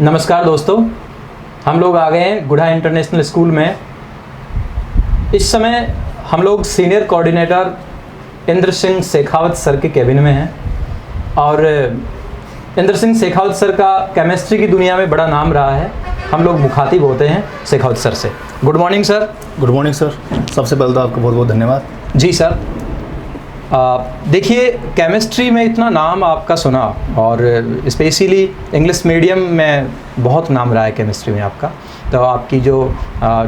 नमस्कार दोस्तों, हम लोग आ गए हैं गुढ़ा इंटरनेशनल स्कूल में। इस समय हम लोग senior coordinator Indra Singh Shekhawat sir के केबिन में हैं और इंद्र सिंह शेखावत सर का केमिस्ट्री की दुनिया में बड़ा नाम रहा है। हम लोग मुखातिब होते हैं शेखावत सर से। Good morning sir. Good morning sir. सबसे पहले तो आपको बहुत बहुत धन्यवाद। जी सर। देखिए, केमिस्ट्री में इतना नाम आपका सुना और स्पेशली इंग्लिश मीडियम में बहुत नाम रहा है केमिस्ट्री में आपका, तो आपकी जो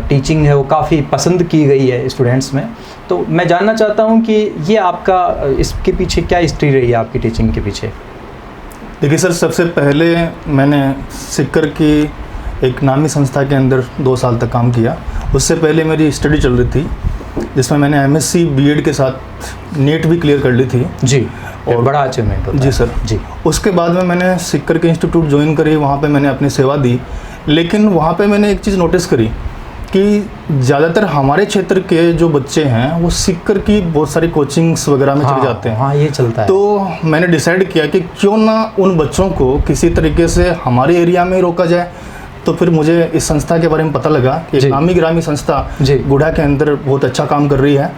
टीचिंग है वो काफ़ी पसंद की गई है स्टूडेंट्स में। तो मैं जानना चाहता हूँ कि ये आपका इसके पीछे क्या हिस्ट्री रही है आपकी टीचिंग के पीछे? देखिए सर, सबसे पहले मैंने सिक्कर की एक नामी संस्था के अंदर 2 साल तक काम किया। उससे पहले मेरी स्टडी चल रही थी जिसमें मैंने एमएससी बीएड के साथ नेट भी क्लियर कर ली थी। जी, और बड़ा अचीवमेंट होता है। जी सर जी। उसके बाद में मैंने सिक्कर के इंस्टीट्यूट ज्वाइन करी, वहाँ पे मैंने अपनी सेवा दी। लेकिन वहाँ पे मैंने एक चीज़ नोटिस करी कि ज़्यादातर हमारे क्षेत्र के जो बच्चे हैं वो सिक्कर की बहुत सारी कोचिंग्स वगैरह में चले जाते हैं। हाँ, ये चलता है। तो मैंने डिसाइड किया कि क्यों ना उन बच्चों को किसी तरीके से हमारे एरिया में ही रोका जाए। तो फिर मुझे इस संस्था के बारे में पता लगा कि एक नामी ग्रामी संस्था गुढ़ा के अंदर बहुत अच्छा काम कर रही है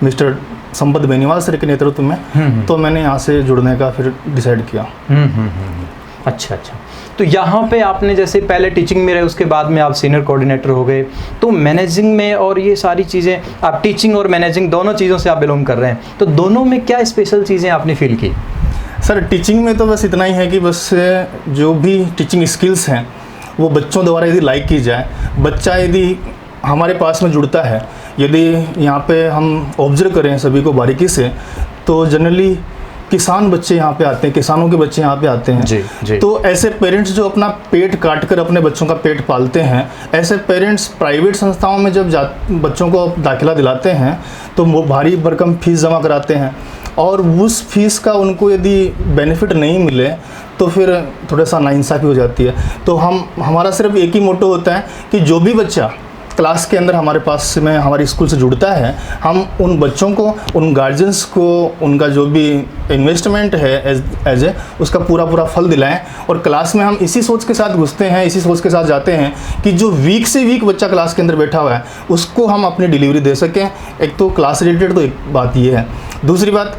मिस्टर संपत बेनीवाल सर के नेतृत्व में। तो मैंने यहाँ से जुड़ने का फिर डिसाइड किया। अच्छा। तो यहाँ पे आपने जैसे पहले टीचिंग में रहे, उसके बाद में आप सीनियर कोऑर्डिनेटर हो गए, तो मैनेजिंग में और ये सारी चीज़ें, आप टीचिंग और मैनेजिंग दोनों चीज़ों से आप बिलोंग कर रहे हैं, तो दोनों में क्या स्पेशल चीज़ें आपने फील की? सर, टीचिंग में तो बस इतना ही है कि बस जो भी टीचिंग स्किल्स हैं वो बच्चों द्वारा यदि लाइक की जाए, बच्चा यदि हमारे पास में जुड़ता है, यदि यहाँ पे हम ऑब्जर्व करें सभी को बारीकी से, तो जनरली किसान बच्चे यहाँ पे आते हैं, किसानों के बच्चे यहाँ पे आते हैं। जी। तो ऐसे पेरेंट्स जो अपना पेट काट कर अपने बच्चों का पेट पालते हैं, ऐसे पेरेंट्स प्राइवेट संस्थाओं में जब बच्चों को दाखिला दिलाते हैं तो वो भारी भरकम फीस जमा कराते हैं और उस फीस का उनको यदि बेनिफिट नहीं मिले तो फिर थोड़ा सा नाइंसाफ़ी हो जाती है। तो हमारा सिर्फ एक ही मोटो होता है कि जो भी बच्चा क्लास के अंदर हमारे पास में हमारे स्कूल से जुड़ता है, हम उन बच्चों को, उन गार्जियंस को उनका जो भी इन्वेस्टमेंट है एज उसका पूरा फल दिलाएं। और क्लास में हम इसी सोच के साथ घुसते हैं, इसी सोच के साथ जाते हैं कि जो वीक से वीक बच्चा क्लास के अंदर बैठा हुआ है उसको हम अपनी डिलीवरी दे सकें। एक तो क्लास रिलेटेड तो एक बात ये है। दूसरी बात,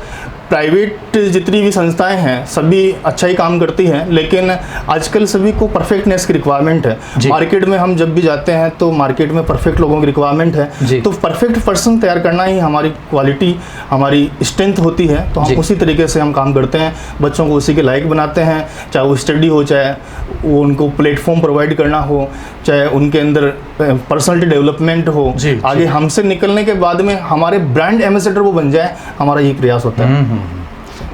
प्राइवेट जितनी भी संस्थाएं हैं सभी अच्छा ही काम करती हैं, लेकिन आजकल सभी को परफेक्टनेस की रिक्वायरमेंट है। मार्केट में हम जब भी जाते हैं तो मार्केट में परफेक्ट लोगों की रिक्वायरमेंट है। तो परफेक्ट पर्सन तैयार करना ही हमारी क्वालिटी, हमारी स्ट्रेंथ होती है। तो हम उसी तरीके से हम काम करते हैं, बच्चों को उसी के लायक बनाते हैं, चाहे वो स्टडी हो, चाहे वो उनको प्लेटफॉर्म प्रोवाइड करना हो, चाहे उनके अंदर पर्सनैलिटी डेवलपमेंट हो। आगे हमसे निकलने के बाद में हमारे ब्रांड एम्बेसडर वो बन जाए, हमारा ये प्रयास होता है।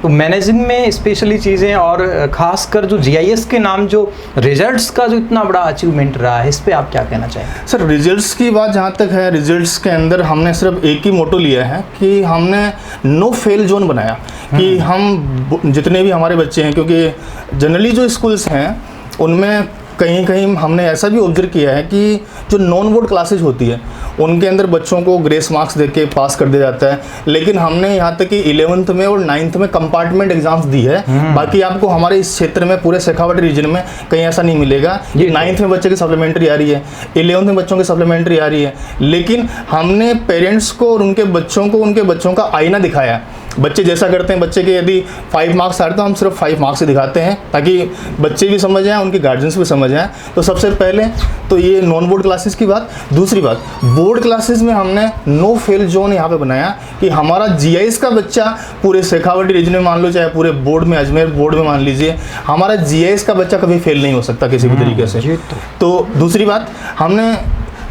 तो मैनेजिंग में स्पेशली चीज़ें और ख़ासकर जो जीआईएस के नाम, जो रिजल्ट्स का जो इतना बड़ा अचीवमेंट रहा है, इस पे आप क्या कहना चाहेंगे? सर, रिजल्ट्स की बात जहाँ तक है, रिजल्ट्स के अंदर हमने सिर्फ एक ही मोटो लिया है कि हमने नो फेल जोन बनाया कि हम जितने भी हमारे बच्चे हैं, क्योंकि जनरली जो स्कूल्स हैं उनमें कहीं कहीं हमने ऐसा भी ऑब्जर्व किया है कि जो नॉन बोर्ड क्लासेज होती है उनके अंदर बच्चों को ग्रेस मार्क्स देके पास कर दिया जाता है। लेकिन हमने यहाँ तक कि 11th में और 9th में कंपार्टमेंट एग्जाम्स दी है। बाकी आपको हमारे इस क्षेत्र में, पूरे शेखावट रीजन में कहीं ऐसा नहीं मिलेगा कि 9th में बच्चे की सप्लीमेंट्री आ रही है, 11th में बच्चों की सप्लीमेंट्री आ रही है। लेकिन हमने पेरेंट्स को और उनके बच्चों का आईना दिखाया। बच्चे जैसा करते हैं, बच्चे के यदि 5 मार्क्स आ रहे तो हम सिर्फ 5 मार्क्स ही दिखाते हैं ताकि बच्चे भी समझ आए, उनके गार्जियंस भी समझ आए। तो सबसे पहले तो ये नॉन बोर्ड क्लासेस की बात। दूसरी बात, बोर्ड क्लासेस में हमने नो फेल जोन यहाँ पे बनाया कि हमारा जीआईएस का बच्चा पूरे शेखावटी रीजन में मान लो, चाहे पूरे बोर्ड में, अजमेर बोर्ड में मान लीजिए, हमारा जीआईएस का बच्चा कभी फेल नहीं हो सकता किसी भी तरीके से। तो दूसरी बात, हमने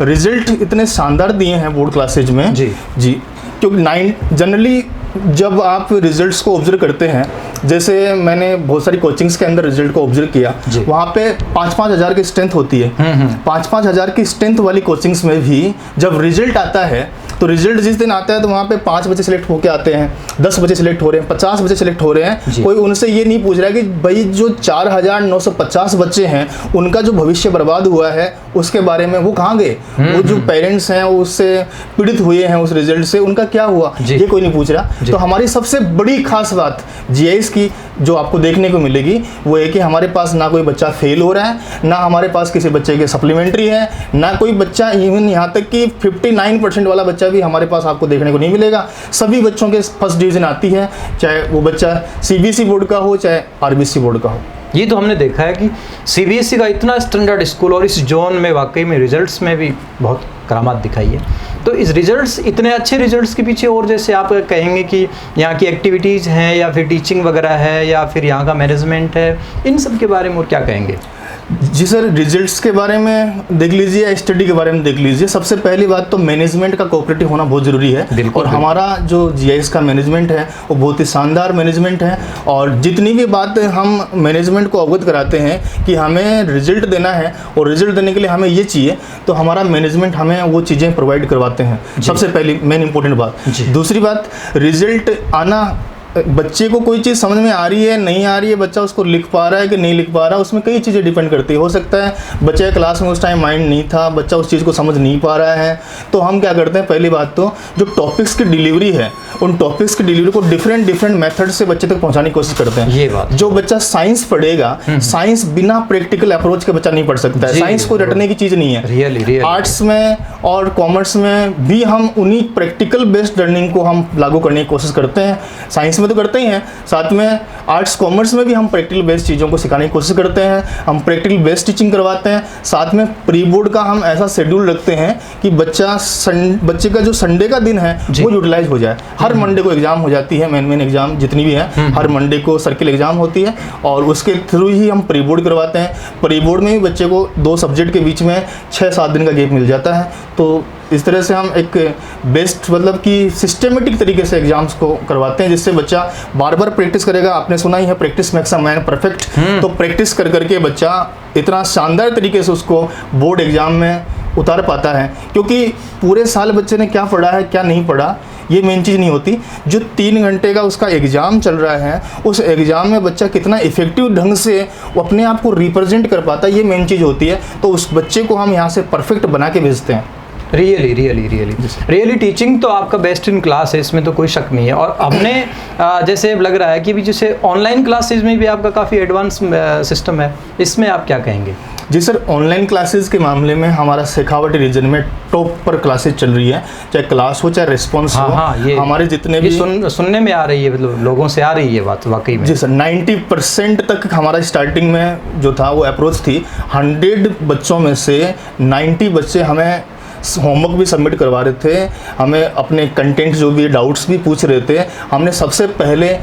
रिजल्ट इतने शानदार दिए हैं बोर्ड क्लासेज में। जी, क्योंकि जनरली जब आप रिजल्ट्स को ऑब्जर्व करते हैं, जैसे मैंने बहुत सारी कोचिंग्स के अंदर रिजल्ट को ऑब्जर्व किया, वहाँ पे 5-5 हज़ार की स्ट्रेंथ होती है। 5-5 हज़ार की स्ट्रेंथ वाली कोचिंग्स में भी जब रिजल्ट आता है, तो रिजल्ट जिस दिन आता है तो वहाँ पे 5 बच्चे सिलेक्ट होके आते हैं, 10 बच्चे सिलेक्ट हो रहे हैं, 50 बच्चे सिलेक्ट हो रहे हैं। कोई उनसे ये नहीं पूछ रहा है कि भाई जो 4,950 बच्चे हैं उनका जो भविष्य बर्बाद हुआ है उसके बारे में वो कहाँ गए, वो जो पेरेंट्स हैं उससे पीड़ित हुए हैं उस रिजल्ट से, उनका क्या हुआ, ये कोई नहीं पूछ रहा। तो हमारी सबसे बड़ी खास बात जीआईएस की जो आपको देखने को मिलेगी वो है कि हमारे पास ना कोई बच्चा फेल हो रहा है, ना हमारे पास किसी बच्चे के सप्लीमेंट्री है, ना कोई बच्चा, इवन यहाँ तक कि 59% वाला बच्चा भी हमारे पास आपको देखने को नहीं मिलेगा। सभी बच्चों के फर्स्ट डिवीज़न आती है, चाहे वो बच्चा सीबीएसई बोर्ड का हो चाहे आरबीसी बोर्ड का हो। ये तो हमने देखा है कि सीबीएसई का इतना स्टैंडर्ड स्कूल और इस जोन में वाकई में रिजल्ट्स में भी बहुत करामात दिखाई है। तो इस रिजल्ट्स, इतने अच्छे रिजल्ट्स के पीछे और जैसे आप कहेंगे कि यहाँ की एक्टिविटीज़ हैं या फिर टीचिंग वगैरह है या फिर यहाँ का मैनेजमेंट है, इन सब के बारे में और क्या कहेंगे? जी सर, रिजल्ट्स के बारे में देख लीजिए या स्टडी के बारे में देख लीजिए, सबसे पहली बात तो मैनेजमेंट का कोऑपरेटिव होना बहुत ज़रूरी है। और हमारा जो जीआईएस का मैनेजमेंट है वो बहुत ही शानदार मैनेजमेंट है। और जितनी भी बात हम मैनेजमेंट को अवगत कराते हैं कि हमें रिजल्ट देना है और रिजल्ट देने के लिए हमें ये चाहिए, तो हमारा मैनेजमेंट हमें वो चीज़ें प्रोवाइड करवाते हैं। सबसे पहली मेन इंपॉर्टेंट बात। दूसरी बात, रिजल्ट आना, बच्चे को कोई चीज़ समझ में आ रही है नहीं आ रही है, बच्चा उसको लिख पा रहा है कि नहीं लिख पा रहा है, उसमें कई चीज़ें डिपेंड करती है। हो सकता है बच्चे के क्लास में उस टाइम माइंड नहीं था, बच्चा उस चीज़ को समझ नहीं पा रहा है, तो हम क्या करते हैं, पहली बात तो जो टॉपिक्स की डिलीवरी है उन टॉपिक्स की डिलीवरी को डिफरेंट मेथड से बच्चे तक पहुंचाने की कोशिश करते हैं। ये बात, जो बच्चा साइंस पढ़ेगा, साइंस बिना प्रैक्टिकल अप्रोच के बच्चा नहीं पढ़ सकता है। साइंस को रटने की चीज़ नहीं है। रियली आर्ट्स में और कॉमर्स में भी हम उन्हीं प्रैक्टिकल बेस्ड लर्निंग को हम लागू करने की कोशिश करते हैं। साइंस में तो करते ही हैं, साथ में आर्ट्स कॉमर्स में भी हम प्रैक्टिकल बेस्ड चीज़ों को सिखाने की कोशिश करते हैं। हम प्रैक्टिकल बेस्ड टीचिंग करवाते हैं। साथ में प्री बोर्ड का हम ऐसा शेड्यूल रखते हैं कि बच्चे का जो संडे का दिन है वो यूटिलाइज हो जाए। हर मंडे को एग्जाम हो जाती है, मेन एग्जाम जितनी भी है, हर मंडे को सर्किल एग्जाम होती है और उसके थ्रू ही हम प्री बोर्ड करवाते हैं। प्री बोर्ड में भी बच्चे को 2 सब्जेक्ट के बीच में 6-7 दिन का गैप मिल जाता है। तो इस तरह से हम एक बेस्ट, मतलब कि सिस्टमेटिक तरीके से एग्जाम्स को करवाते हैं, जिससे बच्चा बार बार प्रैक्टिस करेगा। आपने सुना ही है, practice makes a man perfect. तो प्रैक्टिस कर करके बच्चा इतना शानदार तरीके से उसको बोर्ड एग्जाम में उतार पाता है। क्योंकि पूरे साल बच्चे ने क्या पढ़ा है क्या नहीं पढ़ा ये मेन चीज़ नहीं होती, जो 3 घंटे का उसका एग्ज़ाम चल रहा है उस एग्ज़ाम में बच्चा कितना इफेक्टिव ढंग से वो अपने आप को रिप्रेजेंट कर पाता है, ये मेन चीज़ होती है। तो उस बच्चे को हम यहाँ से परफेक्ट बना के भेजते हैं। रियली टीचिंग तो आपका बेस्ट इन क्लास है, इसमें तो कोई शक नहीं है। और हमने जैसे लग रहा है कि भी जैसे ऑनलाइन क्लासेस में भी आपका काफ़ी एडवांस सिस्टम है, इसमें आप क्या कहेंगे? जी सर, ऑनलाइन क्लासेस के मामले में हमारा शेखावटी रीजन में टॉप पर क्लासेस चल रही है, चाहे क्लास हो चाहे रिस्पॉन्स हो। ये हमारे जितने भी सुनने में आ रही है, मतलब लोगों से आ रही है बात वाकई में। जी सर, 90% तक हमारा स्टार्टिंग में जो था वो अप्रोच थी। 100 बच्चों में से 90 बच्चे हमें होमवर्क भी सबमिट करवा रहे थे, हमें अपने कंटेंट जो भी डाउट्स भी पूछ रहे थे। हमने सबसे पहले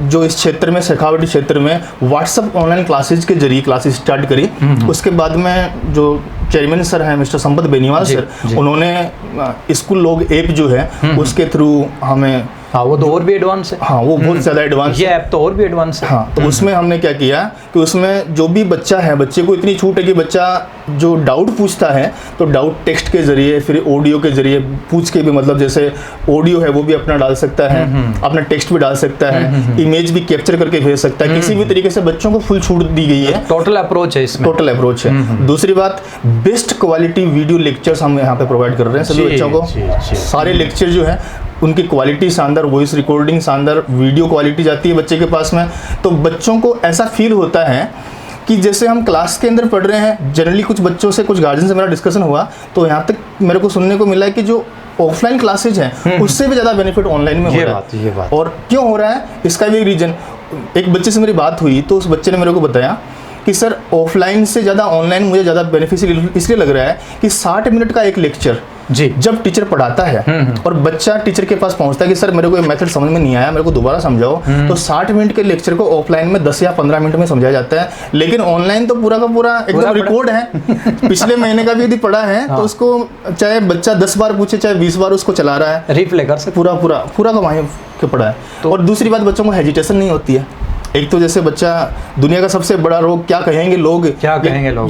जो इस क्षेत्र में, शेखावटी क्षेत्र में व्हाट्सएप ऑनलाइन क्लासेज के जरिए क्लासेस स्टार्ट करी। उसके बाद में जो चेयरमैन सर हैं मिस्टर संपत बेनीवाल सर, उन्होंने स्कूल लोग ऐप जो है उसके थ्रू हमें, हाँ वो तो और भी एडवांस है। हाँ वो बहुत ज़्यादा एडवांस, ये ऐप तो और भी एडवांस है। हाँ, तो उसमें हमने क्या किया कि उसमें जो भी बच्चा है, बच्चे को इतनी छूट है कि बच्चा जो डाउट पूछता है तो डाउट टेक्स्ट के जरिए फिर ऑडियो के जरिए पूछ के भी, मतलब जैसे ऑडियो है वो भी अपना डाल सकता है, अपना टेक्स्ट भी डाल सकता है, इमेज भी कैप्चर करके भेज सकता है। किसी भी तरीके से बच्चों को फुल छूट दी गई है। टोटल अप्रोच है इसमें, टोटल अप्रोच है। दूसरी बात, बेस्ट क्वालिटी वीडियो लेक्चर्स हम यहाँ पे प्रोवाइड कर रहे हैं सभी बच्चों को। सारे लेक्चर जो है उनकी क्वालिटी शानदार, वॉइस रिकॉर्डिंग शानदार, वीडियो क्वालिटी जाती है बच्चे के पास में। तो बच्चों को ऐसा फील होता है कि जैसे हम क्लास के अंदर पढ़ रहे हैं। जनरली कुछ बच्चों से, कुछ गार्जियन से मेरा डिस्कशन हुआ तो यहाँ तक मेरे को सुनने को मिला है कि जो ऑफलाइन क्लासेज हैं उससे भी ज़्यादा बेनिफिट ऑनलाइन में हो रहा है। ये बात। और क्यों हो रहा है इसका भी एक रीज़न, एक बच्चे से मेरी बात हुई तो उस बच्चे ने मेरे को बताया कि सर ऑफलाइन से ज़्यादा ऑनलाइन मुझे ज़्यादा बेनिफिशियल इसलिए लग रहा है कि 60 मिनट का एक लेक्चर जी जब टीचर पढ़ाता है और बच्चा टीचर के पास पहुंचता है कि सर मेरे को ये मेथड समझ में नहीं आया, मेरे को दोबारा समझाओ, तो 60 मिनट के लेक्चर को ऑफलाइन में 10 या 15 मिनट में समझाया जाता है। लेकिन ऑनलाइन तो पूरा का पूरा एकदम रिकॉर्ड है। पिछले महीने का भी यदि पढ़ा है तो उसको चाहे बच्चा 10 बार पूछे चाहे 20 बार उसको चला रहा है, रिप्ले कर सकते, पूरा का वहीं के पढ़ा है। और दूसरी बात, बच्चों को हेजिटेशन नहीं होती है। एक तो जैसे बच्चा, दुनिया का सबसे बड़ा रोग क्या कहेंगे लोग,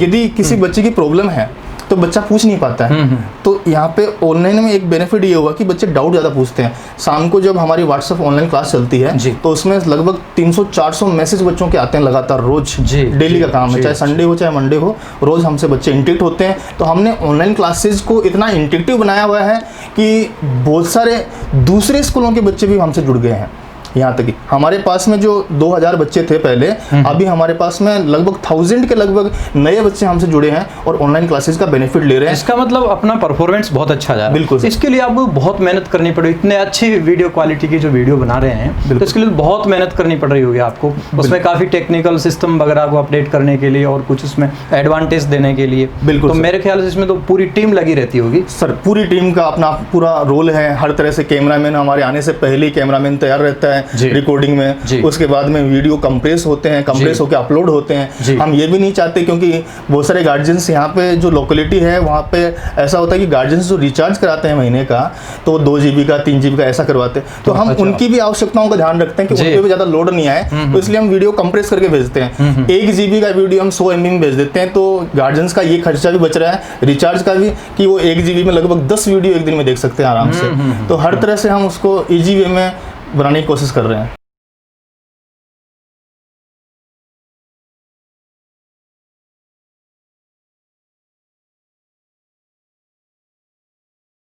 यदि किसी बच्चे की प्रॉब्लम है तो बच्चा पूछ नहीं पाता है। तो यहाँ पे ऑनलाइन में एक बेनिफिट ये होगा कि बच्चे डाउट ज़्यादा पूछते हैं। शाम को जब हमारी व्हाट्सएप ऑनलाइन क्लास चलती है तो उसमें लगभग 300-400 मैसेज बच्चों के आते हैं लगातार, रोज डेली का काम है, चाहे संडे हो चाहे मंडे हो, रोज हमसे बच्चे इंटरेक्ट होते हैं। तो हमने ऑनलाइन क्लासेज को इतना इंटरेक्टिव बनाया हुआ है कि बहुत सारे दूसरे स्कूलों के बच्चे भी हमसे जुड़ गए हैं। यहाँ तक कि हमारे पास में जो 2000 बच्चे थे पहले, अभी हमारे पास में लगभग 1000 के लगभग नए बच्चे हमसे जुड़े हैं और ऑनलाइन क्लासेस का बेनिफिट ले रहे हैं। इसका मतलब अपना परफॉर्मेंस बहुत अच्छा जा रहा है। बिल्कुल सर। इसके लिए आपको बहुत मेहनत करनी पड़ी, इतने अच्छी वीडियो क्वालिटी की जो वीडियो बना रहे हैं, तो इसके लिए बहुत मेहनत करनी पड़ रही होगी आपको। उसमें काफी टेक्निकल सिस्टम वगैरह को अपडेट करने के लिए और कुछ उसमें एडवांटेज देने के लिए। बिल्कुल तो सर। मेरे ख्याल से इसमें तो पूरी टीम लगी रहती होगी। सर पूरी टीम का अपना पूरा रोल है, हर तरह से कैमरामैन हमारे आने से पहले ही कैमरामैन तैयार रहता जी। है रिकॉर्डिंग में, जी। उसके बाद में वीडियो कंप्रेस होते हैं, कंप्रेस होकर अपलोड होते जी। हैं। हम ये भी नहीं चाहते, क्योंकि बहुत सारे गार्जियंस यहाँ पे जो लोकेलिटी है वहाँ पे ऐसा होता है कि गार्जियंस जो रिचार्ज कराते हैं महीने का, तो 2 GB का 3 GB का ऐसा करवाते हैं, तो हम अच्छा। उनकी भी आवश्यकताओं का ध्यान रखते हैं कि जी। उन पे भी ज़्यादा लोड नहीं आए, तो इसलिए हम वीडियो कंप्रेस करके भेजते हैं। 1 GB का वीडियो हम 100 MB में भेज देते हैं, तो गार्जियंस का ये खर्चा भी बच रहा है, रिचार्ज का भी, कि वो 1 GB में लगभग 10 वीडियो एक दिन में देख सकते हैं आराम से। तो हर तरह से हम उसको ईजी वे में बनाने की कोशिश कर रहे हैं।